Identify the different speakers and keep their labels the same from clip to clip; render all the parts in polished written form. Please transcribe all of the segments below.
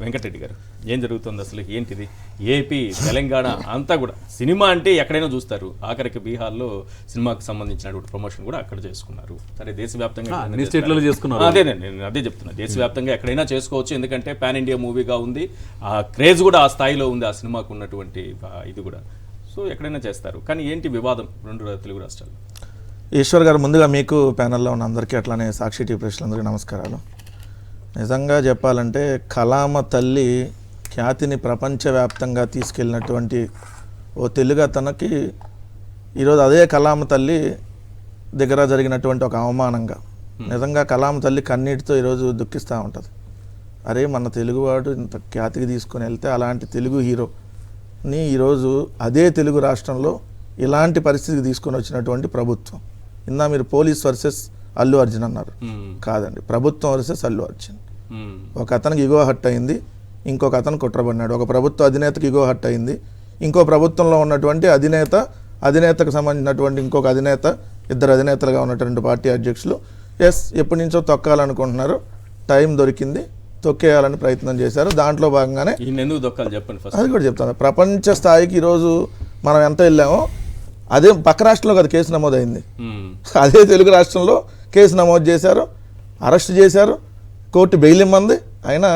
Speaker 1: వెంకటరెడ్డి గారు ఏం జరుగుతుంది అసలు ఏంటిది ఏపీ తెలంగాణ అంతా కూడా సినిమా అంటే ఎక్కడైనా చూస్తారు ఆఖరికి బీహార్లో సినిమాకి సంబంధించినటువంటి ప్రమోషన్ కూడా అక్కడ చేసుకున్నారు సరే దేశవ్యాప్తంగా అదే చెప్తున్నా దేశవ్యాప్తంగా ఎక్కడైనా చేసుకోవచ్చు ఎందుకంటే పాన్ ఇండియా మూవీగా ఉంది ఆ క్రేజ్ కూడా ఆ స్థాయిలో ఉంది ఆ సినిమాకు ఉన్నటువంటి ఇది కూడా సో ఎక్కడైనా చేస్తారు కానీ ఏంటి వివాదం రెండు తెలుగు రాష్ట్రాలు
Speaker 2: ఈశ్వర్ గారు ముందుగా మీకు ప్యానెల్లో ఉన్న అందరికీ అట్లానే సాక్షి టీవీ ప్రేక్షకులందరికీ నమస్కారాలు నిజంగా చెప్పాలంటే కలామ తల్లి ఖ్యాతిని ప్రపంచవ్యాప్తంగా తీసుకెళ్ళినటువంటి ఓ తెలుగు అతనికి ఈరోజు అదే కలామ తల్లి దగ్గర జరిగినటువంటి ఒక అవమానంగా నిజంగా కలామ తల్లి కన్నీటితో ఈరోజు దుఃఖిస్తూ ఉంటుంది అరే మన తెలుగువాడు ఇంత ఖ్యాతికి తీసుకొని వెళ్తే అలాంటి తెలుగు హీరోని ఈరోజు అదే తెలుగు రాష్ట్రంలో ఇలాంటి పరిస్థితికి తీసుకొని వచ్చినటువంటి ప్రభుత్వం ఇందా మీరు పోలీస్ వర్సెస్ అల్లు అర్జున్ అన్నారు కాదండి ప్రభుత్వం వర్సెస్ అల్లు అర్జున్ ఒక అతనికి ఇగో హట్ అయింది ఇంకొక అతను కుట్రబడినాడు ఒక ప్రభుత్వ అధినేతకి ఇగో హట్ అయింది ఇంకో ప్రభుత్వంలో ఉన్నటువంటి అధినేతకు సంబంధించినటువంటి ఇంకొక అధినేత ఇద్దరు అధినేతలుగా ఉన్నటువంటి పార్టీ అధ్యక్షులు ఎప్పటి నుంచో తొక్కాలనుకుంటున్నారు టైం దొరికింది తొక్కేయాలని ప్రయత్నం చేశారు దాంట్లో భాగంగానే
Speaker 1: ఎందుకు తొక్కాలి చెప్పండి
Speaker 2: అది కూడా చెప్తాను ప్రపంచ స్థాయికి ఈరోజు మనం ఎంత వెళ్ళామో అదే పక్క రాష్ట్రంలో కదా కేసు నమోదైంది అదే తెలుగు రాష్ట్రంలో కేసు నమోదు చేశారు అరెస్ట్ చేశారు కోర్టు బెయిల్ ఇమ్మంది అయినా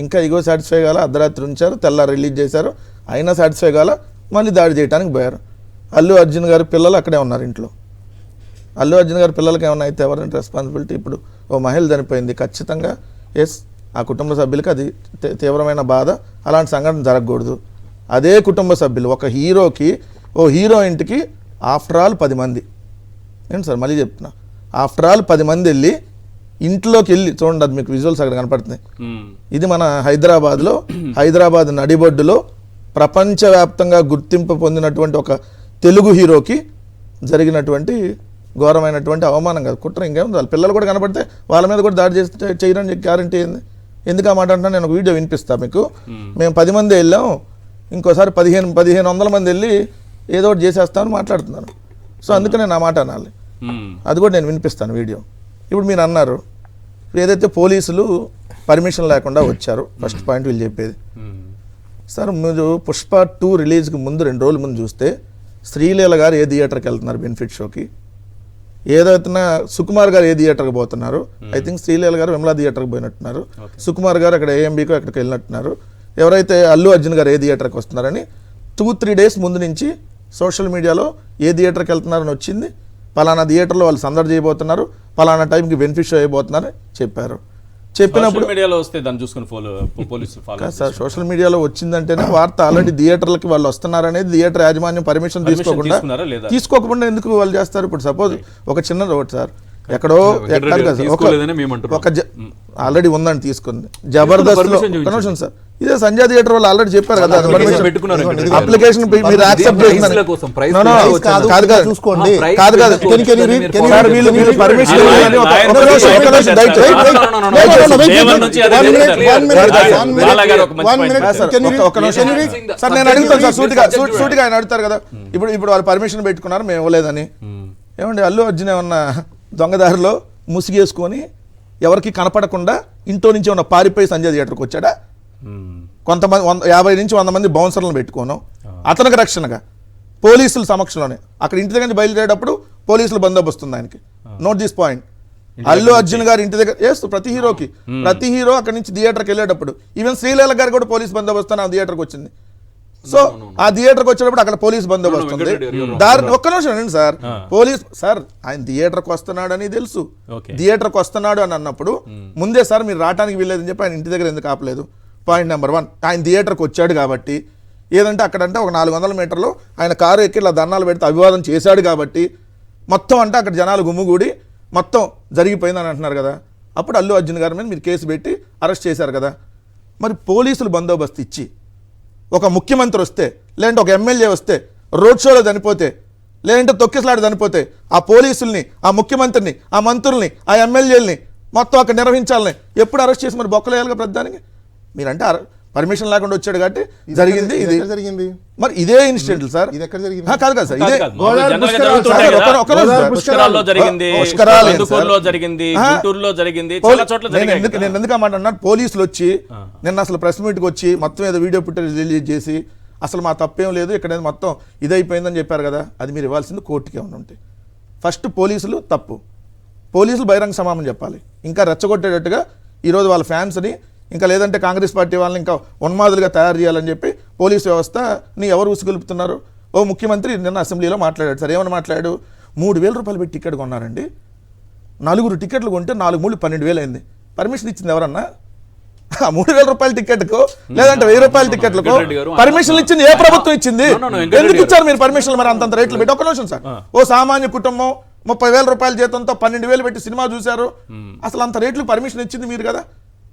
Speaker 2: ఇంకా ఇగో సాటిస్ఫై కాల అర్ధరాత్రి ఉంచారు తెల్లారు రిలీజ్ చేశారు అయినా సాటిస్ఫై కాల మళ్ళీ దాడి చేయడానికి పోయారు అల్లు అర్జున్ గారి పిల్లలు అక్కడే ఉన్నారు ఇంట్లో అల్లు అర్జున్ గారి పిల్లలకి ఏమన్నా అయితే ఎవరైనా రెస్పాన్సిబిలిటీ ఇప్పుడు ఓ మహిళ చనిపోయింది ఖచ్చితంగా ఆ కుటుంబ సభ్యులకి అది తీవ్రమైన బాధ అలాంటి సంఘటన జరగకూడదు అదే కుటుంబ సభ్యులు ఒక హీరోకి ఓ హీరోయిన్కి ఆఫ్టర్ ఆల్ 10 మంది ఏంటి సార్ మళ్ళీ చెప్తున్నా ఆఫ్టర్ ఆల్ 10 మంది వెళ్ళి ఇంట్లోకి వెళ్ళి చూడండి అది మీకు విజువల్స్ అక్కడ కనపడుతున్నాయి ఇది మన హైదరాబాద్ నడిబొడ్డులో ప్రపంచవ్యాప్తంగా గుర్తింపు పొందినటువంటి ఒక తెలుగు హీరోకి జరిగినటువంటి ఘోరమైనటువంటి అవమానం కాదు కుట్ర ఇంకేముంది వాళ్ళ పిల్లలు కూడా కనపడితే వాళ్ళ మీద కూడా దాడి చేస్తే చేయడానికి గ్యారంటీ ఏంది ఎందుకు ఆ మాట అంటున్నా నేను ఒక వీడియో వినిపిస్తాను మీకు మేము 10 మంది వెళ్ళాం ఇంకోసారి 1500 మంది వెళ్ళి ఏదో ఒకటి చేసేస్తామని మాట్లాడుతున్నాను సో అందుకే నేను ఆ మాట అనాలి అది కూడా నేను వినిపిస్తాను వీడియో ఇప్పుడు మీరు అన్నారు ఏదైతే పోలీసులు పర్మిషన్ లేకుండా వచ్చారు ఫస్ట్ పాయింట్ వీళ్ళు చెప్పేది సార్ మీరు పుష్ప 2 రిలీజ్కి ముందు 2 రోజుల ముందు చూస్తే శ్రీలీల గారు ఏ థియేటర్కి వెళ్తున్నారు బెనిఫిట్ షోకి ఏదైతే సుకుమార్ గారు ఏ థియేటర్కి పోతున్నారు ఐ థింక్ శ్రీలీల గారు విమలా థియేటర్కి పోయినట్టున్నారు సుకుమార్ గారు అక్కడ ఏఎంబీకో ఎక్కడికి వెళ్ళినట్టున్నారు ఎవరైతే అల్లు అర్జున్ గారు ఏ థియేటర్కి వస్తున్నారని 2-3 డేస్ ముందు నుంచి సోషల్ మీడియాలో ఏ థియేటర్కి వెళ్తున్నారని వచ్చింది పలానా థియేటర్లో వాళ్ళు సందడి చేయబోతున్నారు పలానా టైంకి బెనిఫిట్ షో అయిపోతున్నారని చెప్పారు చెప్పినప్పుడు
Speaker 1: మీడియాలో వస్తే దాన్ని చూసుకుని పోలీసులు
Speaker 2: సార్ సోషల్ మీడియాలో వచ్చిందంటేనే వార్త ఆల్రెడీ థియేటర్లకి వాళ్ళు వస్తున్నారనేది థియేటర్ యాజమాన్యం పర్మిషన్ తీసుకోకుండా ఎందుకు వాళ్ళు చేస్తారు ఇప్పుడు సపోజ్ ఒక చిన్న రోడ్ సార్ ఎక్కడో ఆల్రెడీ ఉందని తీసుకుంది జబర్దస్త్ సార్ ఇదే సంజయ్ థియేటర్ వాళ్ళు ఆల్రెడీ చెప్పారు కదా అప్లికేషన్ మీరు యాక్సెప్ట్ చేస్తున్నారు సార్ నేను అడుగుతాను సార్ సూటిగా ఆయన అడుగుతారు కదా ఇప్పుడు వాళ్ళు పర్మిషన్ పెట్టుకున్నారు మేము ఇవ్వలేదని ఏమండి అల్లు అర్జున్ ఏమన్నా దొంగదారిలో ముసిగేసుకొని ఎవరికి కనపడకుండా ఇంట్లో నుంచి ఏమన్నా పారిపోయి సంజయ్ థియేటర్కి వచ్చాడా కొంతమంది 50 నుంచి 100 మంది బౌన్సర్లను పెట్టుకోను అతనికి రక్షణగా పోలీసుల సమక్షంలోనే అక్కడ ఇంటి దగ్గర నుంచి బయలుదేరేటప్పుడు పోలీసులు బందోబస్తుంది ఆయనకి note this point Allu Arjun గారు ఇంటి దగ్గర ప్రతి హీరో అక్కడి నుంచి థియేటర్కి వెళ్ళేటప్పుడు ఈవెన్ శ్రీలీల గారు కూడా పోలీస్ బందోబస్తు ఆ థియేటర్కి వచ్చింది సో ఆ థియేటర్కి వచ్చేటప్పుడు అక్కడ పోలీస్ బందోబస్తు ఉంది దారిని ఒక్క నిమిషం అండి సార్ పోలీస్ సార్ ఆయన థియేటర్కి వస్తున్నాడు అని తెలుసు థియేటర్కి వస్తున్నాడు అని అన్నప్పుడు ముందే సార్ మీరు రావడానికి వీల్లేదని చెప్పి ఆయన ఇంటి దగ్గర ఎందుకు ఆపలేదు పాయింట్ నెంబర్ 1 ఆయన థియేటర్కి వచ్చాడు కాబట్టి ఏదంటే అక్కడంటే ఒక 400 మీటర్లో ఆయన కారు ఎక్కి ఇలా దండాలు పెడితే అభివాదం చేశాడు కాబట్టి మొత్తం అంటే అక్కడ జనాలు గుమ్ముగూడి మొత్తం జరిగిపోయిందని అంటున్నారు కదా అప్పుడు అల్లు అర్జున్ గారి మీద మీరు కేసు పెట్టి అరెస్ట్ చేశారు కదా మరి పోలీసులు బందోబస్తు ఇచ్చి ఒక ముఖ్యమంత్రి వస్తే లేదంటే ఒక ఎమ్మెల్యే వస్తే రోడ్ షోలో చనిపోతే లేదంటే తొక్కిసలాడి చనిపోతే ఆ పోలీసుల్ని ఆ ముఖ్యమంత్రిని ఆ మంత్రుల్ని ఆ ఎమ్మెల్యేలని మొత్తం అక్కడ నిర్వహించాలని ఎప్పుడు అరెస్ట్ చేసి మరి బొక్కలేయాలిగా ప్రధానికి మీరంటే పర్మిషన్ లేకుండా వచ్చాడు కాబట్టి జరిగింది ఇది.
Speaker 3: జరిగింది
Speaker 2: మరి ఇదే ఇన్సిడెంట్ సార్,
Speaker 3: ఇది ఎక్కడ జరిగింది?
Speaker 2: కాదు కదా సార్, ఇదే
Speaker 1: పుష్కరాల్లో జరిగింది, నందుకూరులో జరిగింది, గుంటూరులో జరిగింది, చాలా చోట్ల జరిగింది.
Speaker 2: నేను ఎందుకు అన్నాను, పోలీసులు వచ్చి నిన్న అసలు ప్రెస్ మీట్కి వచ్చి మొత్తం ఏదో వీడియో ఫుటేజ్ రిలీజ్ చేసి అసలు మా తప్పేం లేదు ఇక్కడ మొత్తం ఇదైపోయిందని చెప్పారు కదా, అది మీరు ఇవ్వాల్సింది కోర్టుకి ఏమైనా ఉంటే. ఫస్ట్ పోలీసులు తప్పు, పోలీసులు బహిరంగ సమాధానం చెప్పాలి. ఇంకా రెచ్చగొట్టేటట్టుగా ఈరోజు వాళ్ళ ఫ్యాన్స్ని ఇంకా లేదంటే కాంగ్రెస్ పార్టీ వాళ్ళని ఇంకా ఉన్మాదులుగా తయారు చేయాలని చెప్పి పోలీసు వ్యవస్థని ఎవరు ఉసుగొలుపుతున్నారు? ఓ ముఖ్యమంత్రి నిన్న అసెంబ్లీలో మాట్లాడాడు సార్, ఏమని మాట్లాడాడు? 3,000 రూపాయలు పెట్టి టికెట్ కొన్నారండి, 4 టికెట్లు కొంటే 4 మూడు 12,000 అయింది. పర్మిషన్ ఇచ్చింది ఎవరన్నా? 3,000 రూపాయల టికెట్కు లేదంటే 1,000 రూపాయల టికెట్లకు పర్మిషన్ ఇచ్చింది ఏ ప్రభుత్వం ఇచ్చింది? ఎందుకు ఇచ్చారు మీరు పర్మిషన్? మరి అంతంత రేట్లు పెట్టి. ఒక్క నిమిషం సార్, ఓ సామాన్య కుటుంబం 30,000 రూపాయల జీతంతో 12,000 పెట్టి సినిమా చూశారు, అసలు అంత రేట్లు పర్మిషన్ ఇచ్చింది మీరు కదా.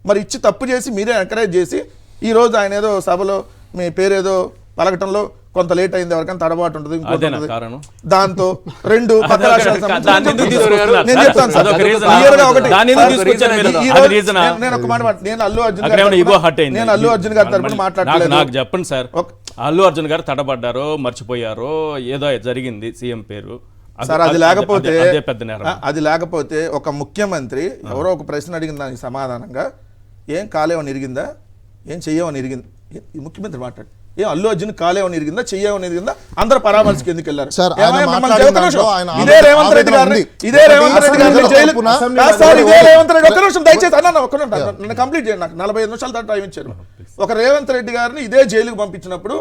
Speaker 2: మరి ఇచ్చి తప్పు చేసి మీరే ఎంకరేజ్ చేసి ఈరోజు ఆయన ఏదో సభలో మీ పేరేదో పలకటంలో కొంత లేట్ అయింది, ఎవరికైనా తడబాటు ఉంటుంది, దాంతో 2 పక్క రాష్ట్రాలకు నేను చెప్తాను సార్, నేను ఒక మాట, నేను అల్లు అర్జున్ గారి తరపున మాట్లాడలేదు.
Speaker 1: నాకు చెప్పండి సార్, అల్లు అర్జున్ గారు తడబడ్డారో మర్చిపోయారో ఏదో జరిగింది సీఎం పేరు
Speaker 2: సార్, అది లేకపోతే ఒక ముఖ్యమంత్రి ఎవరో ఒక ప్రశ్న అడిగిన దానికి సమాధానంగా ఏం కాలేవని ఇరిగిందా, ఏం చెయ్యవని ఇరిగింది, ఈ ముఖ్యమంత్రి మాట్లాడు. ఏం అల్లు అర్జున్ కాలేవని ఇరిగిందా, చెయ్యవని ఇరిగిందా, అందరు పరామర్శకి ఎందుకు వెళ్ళారు? ఇదే రేవంత్ రెడ్డి గారిని ఒక్క నిమిషం దయచేసి అన్న, ఒక్క నిమిషం కంప్లీట్ చేయండి, నాకు 45 నిమిషాల దాకా టైం ఇచ్చారు. ఒక రేవంత్ రెడ్డి గారిని ఇదే జైలుకు పంపించినప్పుడు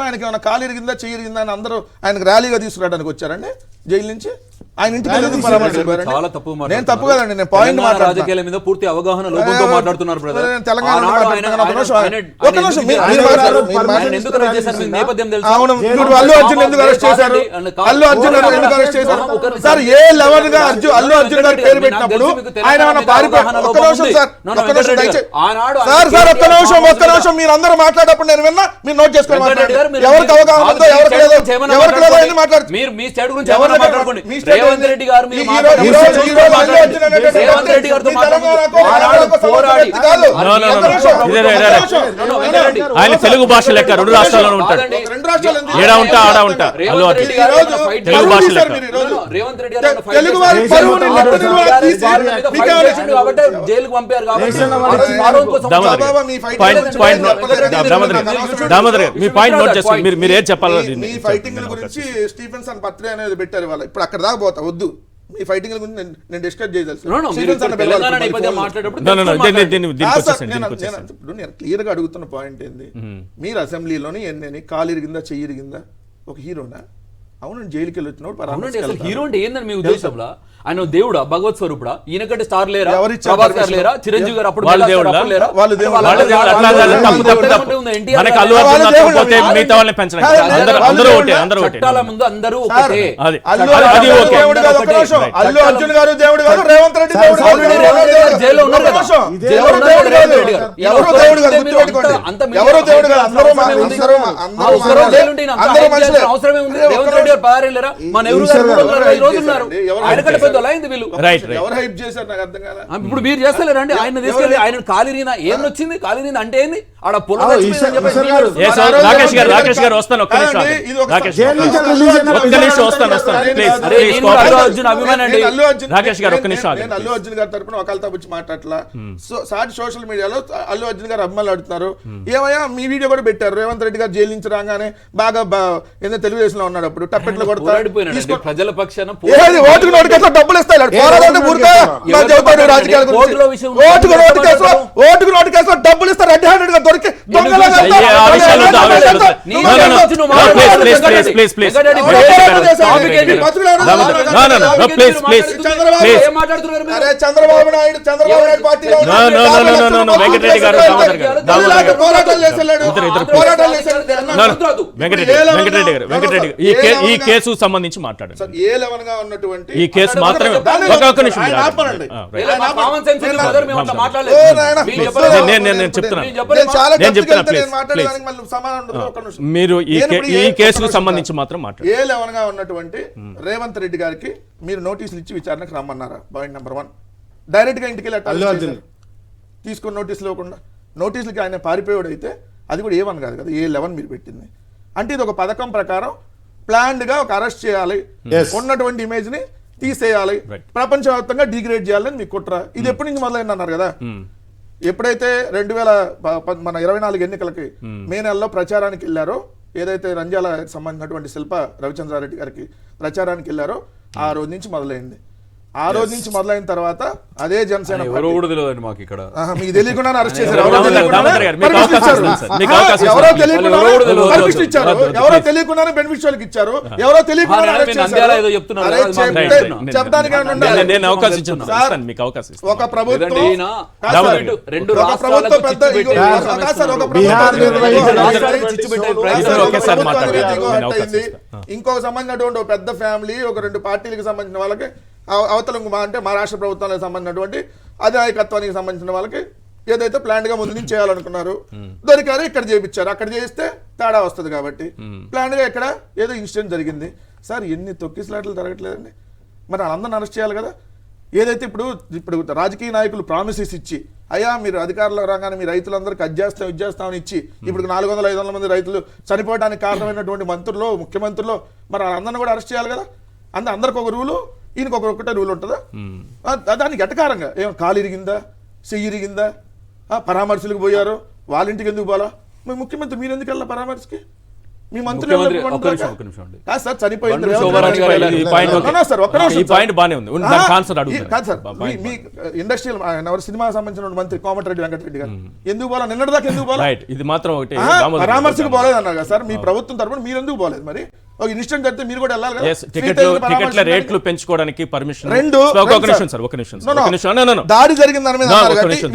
Speaker 2: ఆయనకి ఏమైనా కాలు ఇరిగిందా, చెయ్యి ఇరిగిందా అని అందరూ ఆయనకు ర్యాలీగా తీసుకురావడానికి వచ్చారండి జైలు నుంచి. ఆయన ఇంటికి నేను తప్పు కదండి, నేను పాయింట్
Speaker 4: రాజకీయాల మీద పూర్తి అవగాహన లోపంతో మాట్లాడుతున్నారు.
Speaker 2: అల్లు అర్జున్ ఎందుకు అరెస్ట్ చేశారు? అల్లు అర్జున్ ఎందుకు అరెస్ట్ చేశారు సార్? ఏ లెవెల్ గా అల్లు అర్జున్ గారు పేరు పెట్టినప్పుడు ఆయన ఒక్క నిమిషం మీరు అందరూ మాట్లాడేటప్పుడు నేను విన్నా, మీరు నోట్ చేసుకోవాలి. ఎవరికి అవగాహన ఉందో ఎవరికి లేదో
Speaker 4: మాట్లాడుకోండి. రేవంత్ రెడ్డి గారు
Speaker 1: ఆయన తెలుగు భాష లెక్క 2 రాష్ట్రాల్లో ఉంటాడు, ఏడా ఉంటా ఆడా ఉంటా. తెలుగు భాష లెక్క
Speaker 4: రేవంత్ రెడ్డి గారు జైలుకు పంపారు
Speaker 1: కాబట్టి మీ పాయింట్ నోట్ చేసుకోండి. మీరు ఏం చెప్పాలి?
Speaker 2: మీ ఫైటింగ్ గురించి స్టీఫెన్సన్ పత్రిక అనేది పెట్టారు వాళ్ళు, ఇప్పుడు అక్కడ దాకా పోతా వద్దు. మీ ఫైటింగ్ గురించి నేను డిస్కస్ చేయదలుసు. నేను క్లియర్ గా అడుగుతున్న పాయింట్ ఏంది, మీరు అసెంబ్లీలోని ఎన్ని కాలు ఇరిగిందా, చెయ్యి ఇరిగిందా? ఒక హీరోనా? అవునండి, జైలుకి వెళ్ళి వచ్చినప్పుడు
Speaker 4: హీరో అంటే ఏందని మీ ఉద్దేశంలో? ఆయన దేవుడా, భగవత్ స్వరూపుడా? ఈయనకంటే స్టార్ లేరా, ప్రభాస్ గారు లేరా, చిరంజీవి గారు అప్పుడు
Speaker 1: చట్టాల
Speaker 4: ముందు అందరూ ఒకటే.
Speaker 2: అల్లు అర్జున్ గారు దేవుడు కాదు, రేవంత్ రెడ్డి
Speaker 4: జైల్లో ఉన్నారు కదా, అవసరమే ఉంది. రేవంత్ రెడ్డి గారు పారేలేరా? మన ఎవరు రోజు ఉన్నారు, ఆయనకంటే పెద్ద అయింది వీళ్ళు. ఇప్పుడు మీరు చేస్తలేరండి? ఆయన తీసుకెళ్ళి ఆయన కాలిరిన ఏం వచ్చింది? కాలిరిన అంటే ఏంది? ఆడ పొలం
Speaker 1: రాకేష్ గారు వస్తాను, ఒక్క నిమిషం అభిమానండి. రాకేష్ గారు ఒక్క నిమిషం.
Speaker 2: నేను అల్లు అర్జున్ గారి తరపున ఒకళ్ళతో వచ్చి మాట్లాడలా. సాటి సోషల్ మీడియాలో అల్లు అర్జున్ గారు అభిమానులు అడుగుతున్నారు, ఏమయ్యా మీ వీడియో కూడా పెట్టారు, రేవంత్ రెడ్డి గారు జైలు నుంచి రాగానే బాగా ఏదో తెలుగుదేశంలో ఉన్నాడు, అప్పుడు టప్పెట్లు కొడతారు,
Speaker 4: ప్రజల పక్షాన
Speaker 2: ఓటుకు నోటికేసో డబ్బులు ఇస్తాడు, రాజకీయాల గురించి ఓటుకు నోటికేసో డబ్బులు ఇస్తారు, రెడ్ హ్యాండెడ్ గా దొరికి చంద్రబాబు నాయుడు పార్టీలో
Speaker 1: వెంకటరెడ్డి ఈ కేసు సంబంధించి మాట్లాడండి.
Speaker 2: ఏ లెవెల్ గా ఉన్నటువంటి
Speaker 1: ఈ కేసు మాత్రమే మీరు ఈ కేసుకు సంబంధించి మాత్రం మాట్లాడండి.
Speaker 2: ఏ లెవెల్ గా ఉన్నటువంటి రేవంత్ రెడ్డి గారికి మీరు నోటీసులు ఇచ్చి విచారణకు రమ్మన్నారా? Point number 1. డైరెక్ట్ గా ఇంటికి వెళ్ళి తీసుకుని నోటీసులు ఇవ్వకుండా నోటీసులకి ఆయన పారిపోయాడు అయితే అది కూడా A1 కాదు కదా, A11 మీరు పెట్టింది. అంటే ఇది ఒక పథకం ప్రకారం ప్లాన్డ్గా ఒక అరెస్ట్ చేయాలి, ఉన్నటువంటి ఇమేజ్ని తీసేయాలి, ప్రపంచవ్యాప్తంగా డిగ్రేడ్ చేయాలని మీకు కుట్ర. ఇది ఎప్పటి నుంచి మొదలైంది అన్నారు కదా, ఎప్పుడైతే 2024 ఎన్నికలకి మే నెలలో ప్రచారానికి వెళ్ళారో, ఏదైతే నంద్యాల సంబంధించినటువంటి శిల్ప రవిచంద్రారెడ్డి గారికి ప్రచారానికి వెళ్ళారో ఆ రోజు నుంచి మొదలైంది. ఆ రోజు నుంచి మొదలైన తర్వాత అదే జనసేన
Speaker 4: మాకు ఇక్కడ
Speaker 2: మీకు తెలియకుండా అరెస్ట్ చేశారు. ఎవరో తెలియకుండానే బెనిఫిషియల్కి ఇచ్చారు, ఎవరో తెలియకుండా ఒక ప్రభుత్వం ఇంకొక సంబంధించినటువంటి ఒక పెద్ద ఫ్యామిలీ, ఒక 2 పార్టీలకు సంబంధించిన వాళ్ళకి అవతల అంటే మా రాష్ట్ర ప్రభుత్వానికి సంబంధించినటువంటి అధినాయకత్వానికి సంబంధించిన వాళ్ళకి ఏదైతే ప్లాన్ గా ముందు నుంచి చేయాలనుకున్నారు దొరికారు, ఇక్కడ చేయించారు. అక్కడ చేయిస్తే తేడా వస్తుంది కాబట్టి ప్లాన్ గా ఇక్కడ ఏదో ఇన్సిడెంట్ జరిగింది. సార్ ఎన్ని తొక్కిసలాట్లు జరగట్లేదండి, మరి వాళ్ళందరిని అరెస్ట్ చేయాలి కదా. ఏదైతే ఇప్పుడు రాజకీయ నాయకులు ప్రామిసెస్ ఇచ్చి, అయ్యా మీరు అధికారంలో రాగానే మీ రైతులందరికీ అది చేస్తామని ఇచ్చి ఇప్పుడు 400-500 మంది రైతులు చనిపోవడానికి కారణమైనటువంటి మంత్రులు, ముఖ్యమంత్రులు, మరి వాళ్ళందరినీ కూడా అరెస్ట్ చేయాలి కదా. అందరికి ఒక రూలు, ఈయనకి ఒకటే రూల్ ఉంటుందా? దానికి ఎటకారంగా కాలు ఇరిగిందా, చెయ్యి ఇరిగిందా, పరామర్శలకు పోయారు, వాళ్ళ ఇంటికి ఎందుకు పోలా? మీ ముఖ్యమంత్రి మీరు ఎందుకు వెళ్ళా పరామర్శకి? మీ మంత్రులు సార్ చనిపోయింది మీ ఇండస్ట్రియల్ సినిమా సంబంధించిన మంత్రి కోమటిరెడ్డి వెంకటరెడ్డి గారు ఎందుకు పోలా? నిన్నటిదాకా ఎందుకు పోలా?
Speaker 1: ఇది మాత్రం
Speaker 2: పరామర్శకు పోలేదు అన్నారు కదా సార్. మీ ప్రభుత్వం తరపున మీరు ఎందుకు పోలేదు? మరి ఒక ఇన్స్టెంట్ అయితే మీరు కూడా వెళ్ళాలి కదా.
Speaker 1: టికెట్ల రేట్లు పెంచుకోవడానికి పర్మిషన్.
Speaker 2: దాడి జరిగిన దాని మీద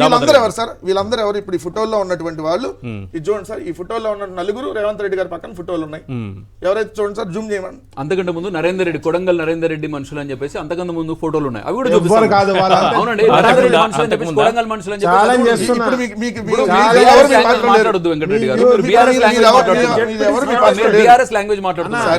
Speaker 2: వీళ్ళందరూ ఎవరు సార్? వీళ్ళందరూ ఎవరు? ఇప్పుడు ఈ ఫోటోల్లో ఉన్నటువంటి వాళ్ళు ఇది చూడండి సార్. ఈ ఫోటోల్లో ఉన్న నలుగురు రేవంత్ రెడ్డి గారి పక్కన ఫోటోలు ఉన్నాయి. ఎవరైతే చూడండి సార్, జూమ్ చేయమని.
Speaker 4: అంతకంటే ముందు నరేందర్ రెడ్డి, కొడంగల్ నరేందర్ రెడ్డి మనుషులు అని చెప్పేసి అంతకంటే ముందు ఫోటోలు ఉన్నాయి, అవి కూడా చూపిస్తారు. అవునండి, నరేందర్ రెడ్డి మనుషులు అని చెప్పేసి, కొడంగల్ మనుషులు అని చెప్పేసి మాట్లాడొద్దు వెంకటరెడ్డి గారు. బీఆర్ఎస్ లాంగ్వేజ్ మాట్లాడుతున్నారు.